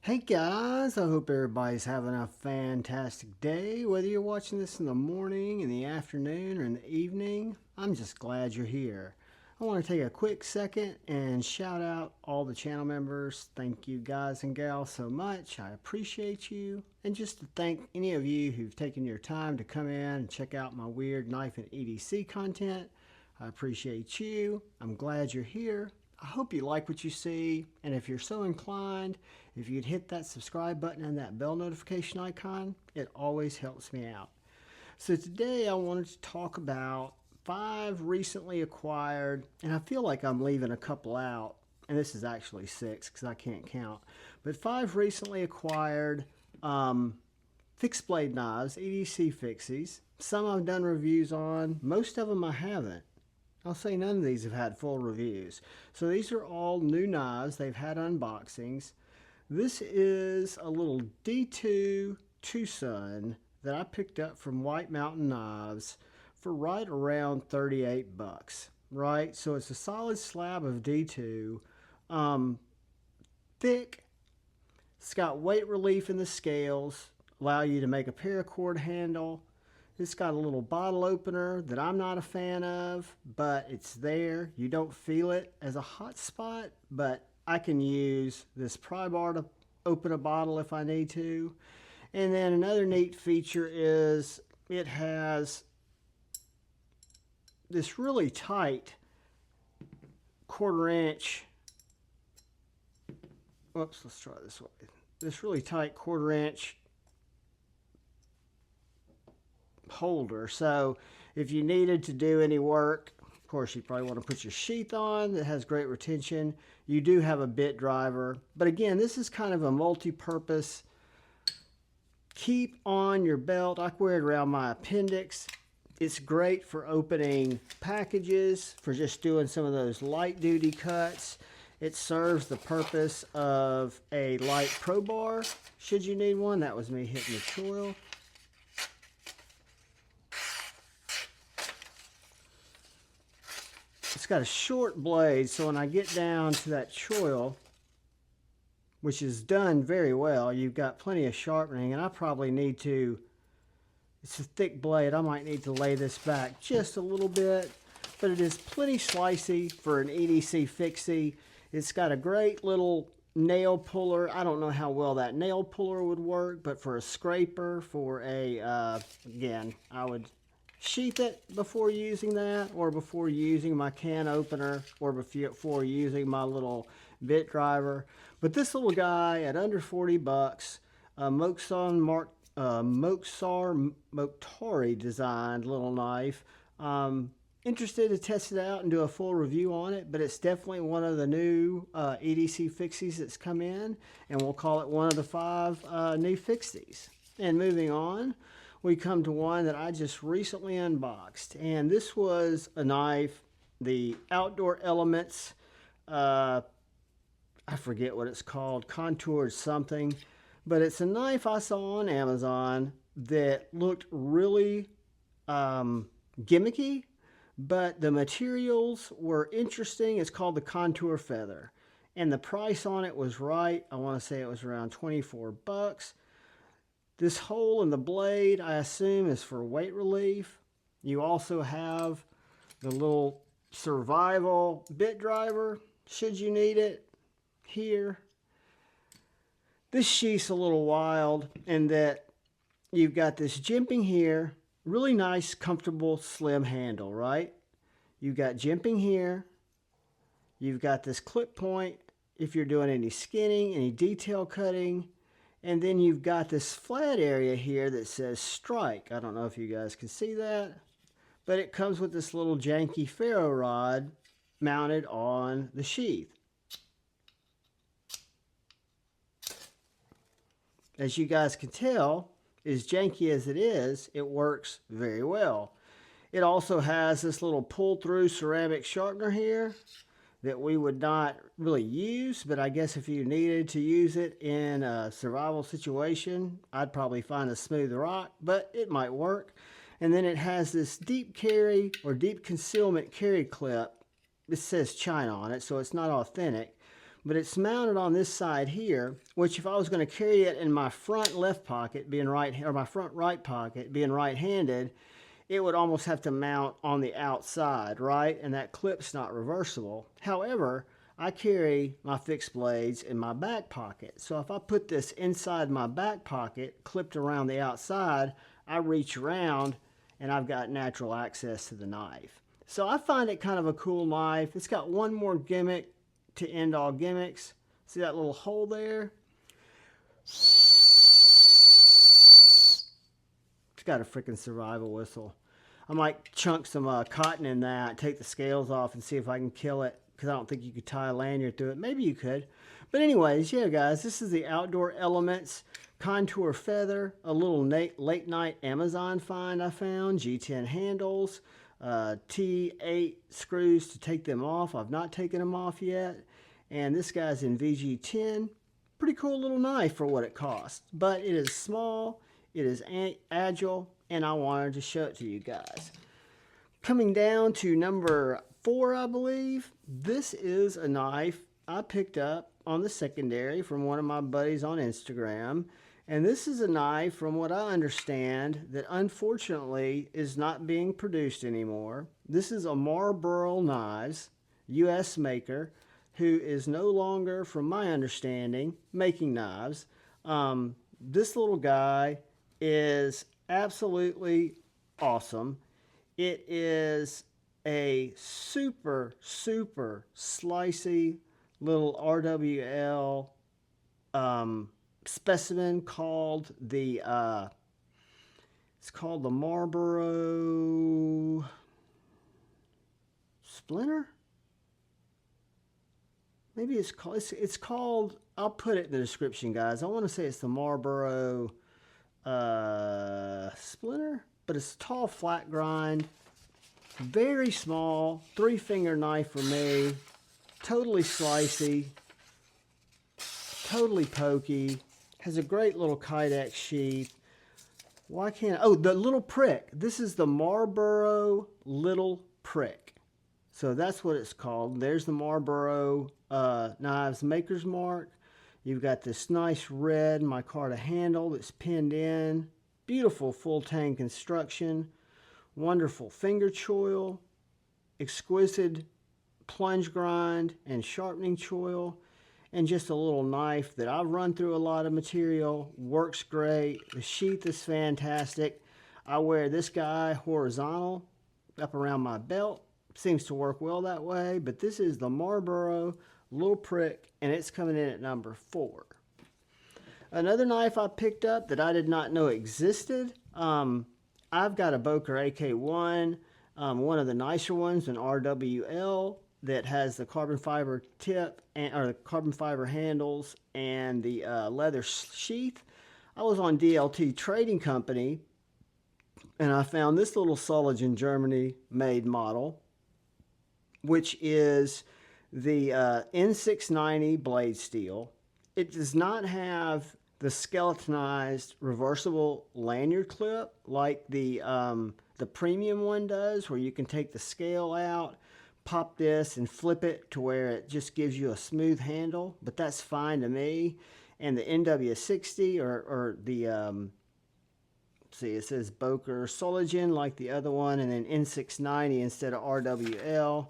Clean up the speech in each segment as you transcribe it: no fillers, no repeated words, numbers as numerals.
Hey guys, I hope everybody's having a fantastic day. Whether you're watching this in the morning, in the afternoon, or in the evening, I'm just glad you're here. I want to take a quick second and shout out all the channel members. Thank you guys and gals so much. I appreciate you. And just to thank any of you who've taken your time to come in and check out my weird knife and EDC content. I appreciate you. I'm glad you're here. I hope you like what you see, and if you're so inclined, if you'd hit that subscribe button and that bell notification icon, it always helps me out. So today I wanted to talk about 5 recently acquired, and I feel like I'm leaving a couple out, and this is actually 6 because I can't count, but 5 recently acquired fixed blade knives, EDC Fixies. Some I've done reviews on, most of them I haven't. I'll say none of these have had full reviews. So these are all new knives. They've had unboxings. This is a little D2 Tucson that I picked up from White Mountain Knives for right around 38 bucks. Right? So it's a solid slab of D2. Thick. It's got weight relief in the scales. Allow you to make a paracord handle. It's got a little bottle opener that I'm not a fan of, but it's there. You don't feel it as a hot spot, but I can use this pry bar to open a bottle if I need to. And then another neat feature is it has this really tight 1/4 inch, whoops, let's try this way. This really tight 1/4 inch holder, so if you needed to do any work, of course you probably want to put your sheath on that has great retention. You do have a bit driver, but again, this is kind of a multi-purpose. Keep on your belt. I wear it around my appendix. It's great for opening packages, for just doing some of those light duty cuts. It serves the purpose of a light pro bar should you need one. That was me hitting the choil. It's got a short blade, so when I get down to that choil, which is done very well, you've got plenty of sharpening, and I probably need to, it's a thick blade, I might need to lay this back just a little bit, but it is plenty slicey for an EDC Fixie. It's got a great little nail puller. I don't know how well that nail puller would work, but for a scraper, for a, again, I would sheath it before using that, or before using my can opener, or before using my little bit driver. But this little guy at under 40 bucks, Moksar Moktari designed little knife. Interested to test it out and do a full review on it, but it's definitely one of the new EDC Fixies that's come in, and we'll call it one of the 5 new Fixies. And moving on, we come to one that I just recently unboxed, and this was a knife, the Outdoor Elements, I forget what it's called, Contoured something, but it's a knife I saw on Amazon that looked really gimmicky, but the materials were interesting. It's called the Contour Feather, and the price on it was right. I want to say it was around 24 bucks. This hole in the blade, I assume, is for weight relief. You also have the little survival bit driver, should you need it, here. This sheath's a little wild in that you've got this jimping here, really nice, comfortable, slim handle, right? You've got jimping here. You've got this clip point if you're doing any skinning, any detail cutting. And then you've got this flat area here that says strike. I don't know if you guys can see that, but it comes with this little janky ferro rod mounted on the sheath. As you guys can tell, as janky as it is, it works very well. It also has this little pull-through ceramic sharpener here that we would not really use, but I guess if you needed to use it in a survival situation, I'd probably find a smooth rock, but it might work. And then it has this deep carry or deep concealment carry clip. It says China on it, so it's not authentic, but it's mounted on this side here, which if I was going to carry it in my front left pocket, being right, or my front right pocket, being right-handed, it would almost have to mount on the outside, right? And that clip's not reversible. However, I carry my fixed blades in my back pocket. So if I put this inside my back pocket, clipped around the outside, I reach around and I've got natural access to the knife. So I find it kind of a cool knife. It's got one more gimmick to end all gimmicks. See that little hole there? It's got a freaking survival whistle. I might chunk some cotton in that, take the scales off and see if I can kill it, because I don't think you could tie a lanyard through it. Maybe you could. But anyways, yeah guys, this is the Outdoor Elements Contour Feather, a little late night Amazon find I found. G10 handles, T8 screws to take them off. I've not taken them off yet. And this guy's in VG10. Pretty cool little knife for what it costs. But it is small, it is agile, and I wanted to show it to you guys. Coming down to number 4, I believe. This is a knife I picked up on the secondary from one of my buddies on Instagram. And this is a knife, from what I understand, that unfortunately is not being produced anymore. This is a Marboro Knives, US maker, who is no longer, from my understanding, making knives. This little guy is absolutely awesome. It is a super, super slicey little RWL specimen called the it's called the Marboro Splinter. Maybe it's called. I'll put it in the description, guys. I want to say it's the Marboro Splinter, but it's tall, flat grind, very small, 3-finger knife for me, totally slicey, totally pokey, has a great little Kydex sheath. Why can't, oh, the little prick. This is the Marboro Little Prick. So that's what it's called. There's the Marboro Knives Maker's Mark. You've got this nice red micarta handle that's pinned in. Beautiful full tang construction. Wonderful finger choil. Exquisite plunge grind and sharpening choil. And just a little knife that I've run through a lot of material. Works great. The sheath is fantastic. I wear this guy horizontal up around my belt. Seems to work well that way. But this is the Marboro Little Prick, and it's coming in at number 4. Another knife I picked up that I did not know existed. I've got a Boker AK1, one of the nicer ones, an RWL, that has the carbon fiber tip and or the carbon fiber handles and the leather sheath. I was on DLT Trading Company, and I found this little Soligen Germany made model, which is the N690 blade steel. It does not have the skeletonized reversible lanyard clip like the premium one does, where you can take the scale out, pop this and flip it to where it just gives you a smooth handle, but that's fine to me. And the NW60 or the see, it says Boker Soligen like the other one, and then N690 instead of RWL.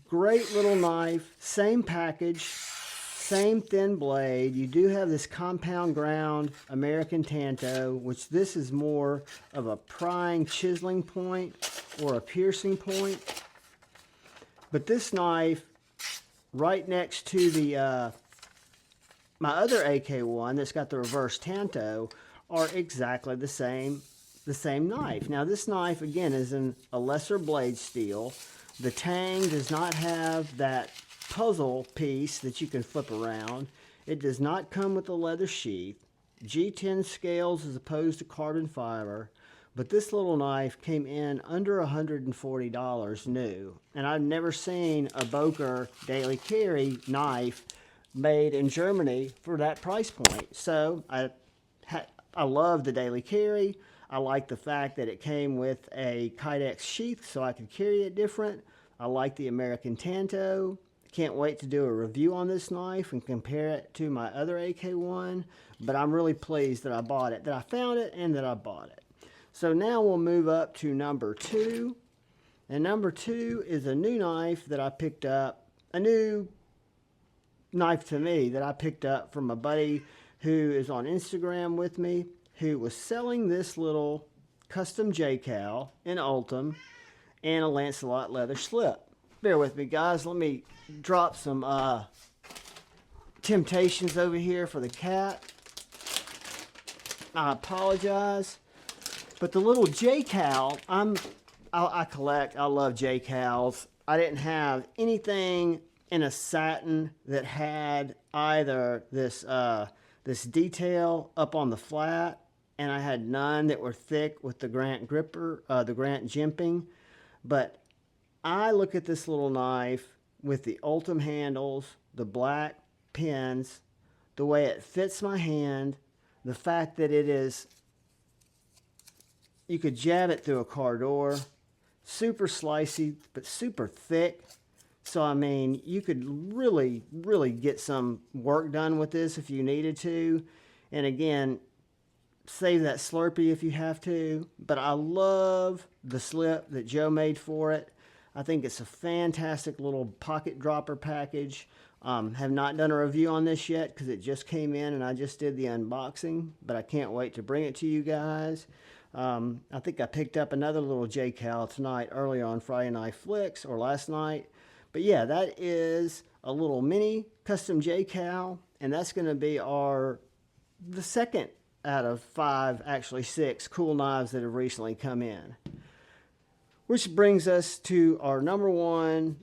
Great little knife, same package, same thin blade. You do have this compound ground American Tanto, which this is more of a prying, chiseling point or a piercing point. But this knife, right next to the my other AK1 that's got the reverse Tanto, are exactly the same knife. Now this knife again is in a lesser blade steel. The tang does not have that puzzle piece that you can flip around. It does not come with a leather sheath. G10 scales as opposed to carbon fiber. But this little knife came in under $140 new. And I've never seen a Boker daily carry knife made in Germany for that price point. So I love the daily carry. I like the fact that it came with a Kydex sheath so I could carry it different. I like the American Tanto. Can't wait to do a review on this knife and compare it to my other AK1, but I'm really pleased that I bought it, that I found it and that I bought it. So now we'll move up to number 2. And number 2 is a new knife that I picked up, a new knife to me that I picked up from a buddy who is on Instagram with me, who was selling this little custom JKall in Ultim and a Lancelot leather slip. Bear with me, guys. Let me drop some temptations over here for the cat. I apologize. But the little JKall, I collect. I love JKalls. I didn't have anything in a satin that had either this this detail up on the flat, and I had none that were thick with the Grant gripper, the Grant jimping. But I look at this little knife with the Ultim handles, the black pins, the way it fits my hand, the fact that it is, you could jab it through a car door, super slicey, but super thick. So, I mean, you could really, really get some work done with this if you needed to. And again, save that Slurpee if you have to. But I love the slip that Joe made for it. I think it's a fantastic little pocket dropper package. Have not done a review on this yet because it just came in and I just did the unboxing. But I can't wait to bring it to you guys. I think I picked up another little JKall tonight, earlier on Friday Night Flicks, or last night. But yeah, that is a little mini custom JKall, and that's going to be the second out of 5, actually 6 cool knives that have recently come in. Which brings us to our number 1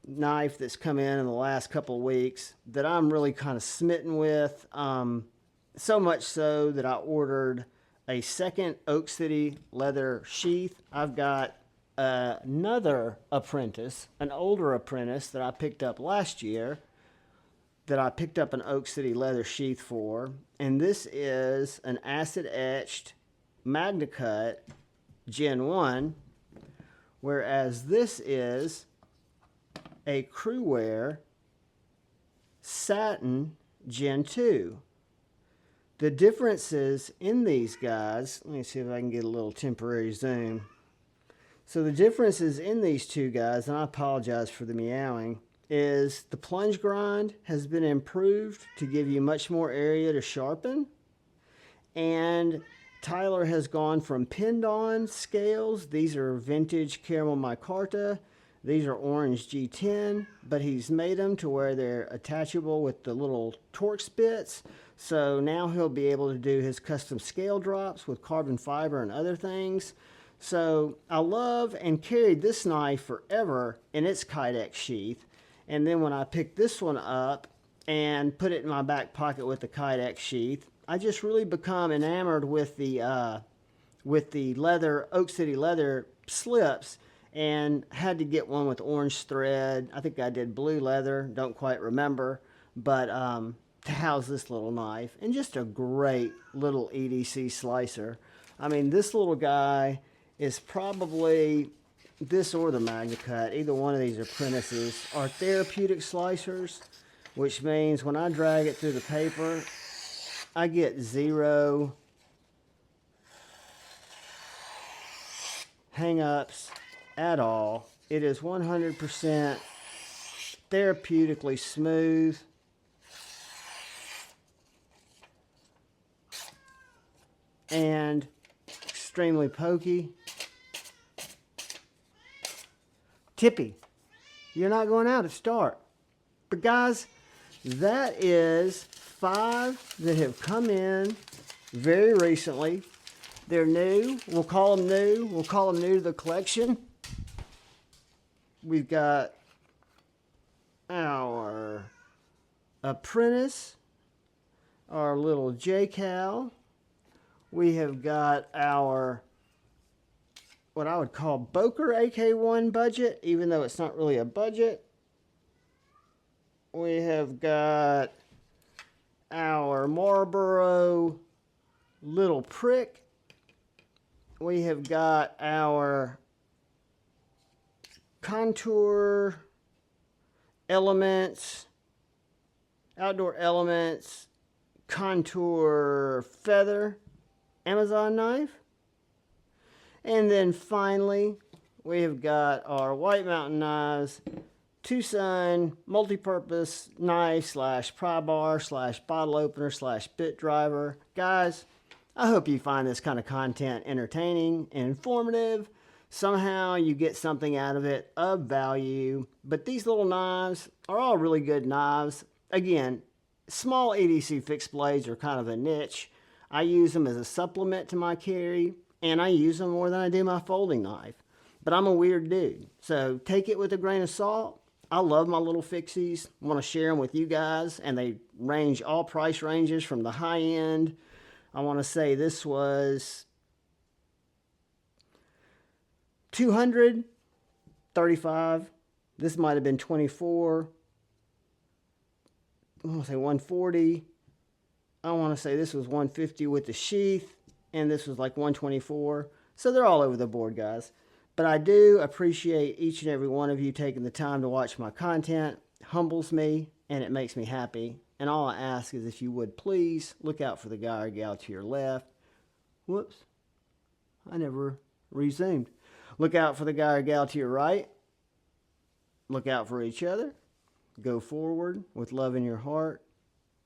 knife that's come in the last couple of weeks that I'm really kind of smitten with. So much so that I ordered a second Oak City leather sheath. I've got another Apprentice, an older Apprentice that I picked up last year, that I picked up an Oak City leather sheath for. And this is an acid etched Magna Cut Gen 1. Whereas this is a Cruwear Satin Gen 2. The differences in these guys, let me see if I can get a little temporary zoom. So the differences in these two guys, and I apologize for the meowing, is the plunge grind has been improved to give you much more area to sharpen. And Tyler has gone from pinned on scales. These are vintage caramel micarta. These are orange G10, but he's made them to where they're attachable with the little Torx bits. So now he'll be able to do his custom scale drops with carbon fiber and other things. So I love and carried this knife forever in its Kydex sheath. And then when I picked this one up and put it in my back pocket with the Kydex sheath, I just really become enamored with the leather, Oak City leather slips, and had to get one with orange thread. I think I did blue leather, don't quite remember, but to house this little knife. And just a great little EDC slicer. I mean, this little guy is probably, this or the Magna Cut, either one of these Apprentices, are therapeutic slicers, which means when I drag it through the paper, I get 0 hang-ups at all. It is 100% therapeutically smooth. And extremely pokey. Tippy. You're not going out at start. But guys, that is 5 that have come in very recently. They're new. We'll call them new. We'll call them new to the collection. We've got our Apprentice, our little JKall. We have got our, what I would call Boker AK1 budget, even though it's not really a budget. We have got our Marlborough Little Prick. We have got our Contour Elements, Outdoor Elements, Contour Feather Amazon knife. And then finally, we have got our White Mountain knives, TwoSun multi-purpose knife slash pry bar slash bottle opener slash bit driver. Guys, I hope you find this kind of content entertaining and informative. Somehow you get something out of it of value. But these little knives are all really good knives. Again, small EDC fixed blades are kind of a niche. I use them as a supplement to my carry, and I use them more than I do my folding knife. But I'm a weird dude, so take it with a grain of salt. I love my little fixies. I want to share them with you guys, and they range all price ranges from the high end. I want to say this was $235. This might have been $24. I want to say $140. I want to say this was $150 with the sheath, and this was like $124. So they're all over the board, guys. But I do appreciate each and every one of you taking the time to watch my content. It humbles me, and it makes me happy. And all I ask is if you would please look out for the guy or gal to your left. Whoops. I never resumed. Look out for the guy or gal to your right. Look out for each other. Go forward with love in your heart.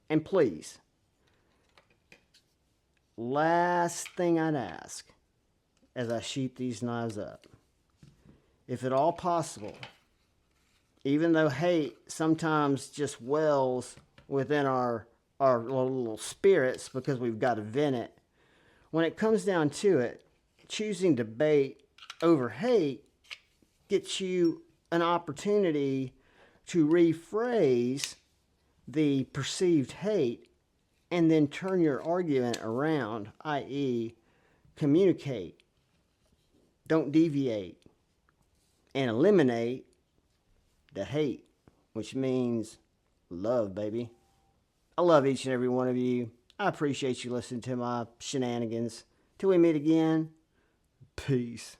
And please, last thing I'd ask as I sheath these knives up, if at all possible, even though hate sometimes just wells within our little spirits because we've got to vent it, when it comes down to it, choosing debate over hate gets you an opportunity to rephrase the perceived hate and then turn your argument around, i.e., communicate, don't deviate, and eliminate the hate, which means love, baby. I love each and every one of you. I appreciate you listening to my shenanigans. Till we meet again, peace.